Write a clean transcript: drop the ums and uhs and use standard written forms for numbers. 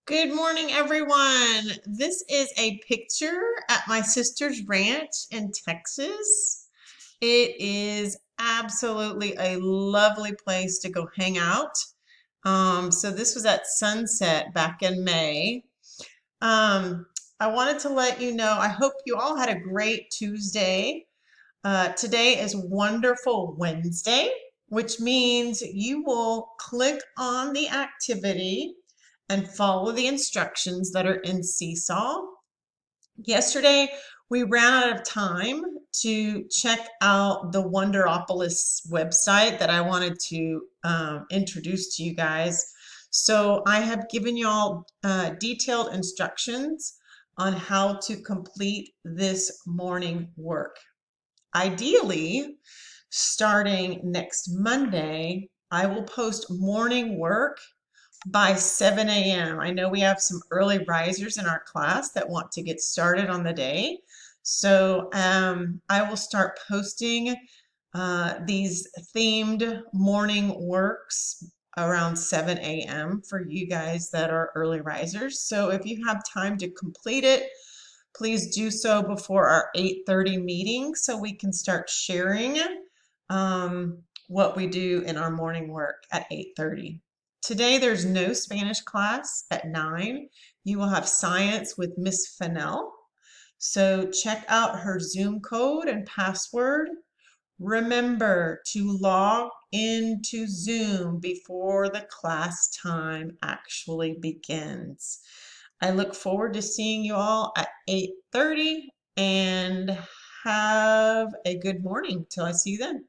Good morning, everyone. This is a picture at my sister's ranch in Texas. It is absolutely a lovely place to go hang out. So this was at sunset back in May. Um, I wanted to let you know, I hope you all had a great Tuesday. Today is Wonderful Wednesday, which means you will click on the activity and follow the instructions that are in Seesaw. Yesterday, we ran out of time to check out the Wonderopolis website that I wanted to introduce to you guys. So I have given you all detailed instructions on how to complete this morning work. Ideally, starting next Monday, I will post morning work by 7 a.m. I know we have some early risers in our class that want to get started on the day. So I will start posting these themed morning works around 7 a.m. for you guys that are early risers. So if you have time to complete it, please do so before our 8:30 meeting so we can start sharing what we do in our morning work at 8:30. Today there's no Spanish class at 9. You will have science with Miss Fennell. So check out her Zoom code and password. Remember to log into Zoom before the class time actually begins. I look forward to seeing you all at 8:30 and have a good morning till I see you then.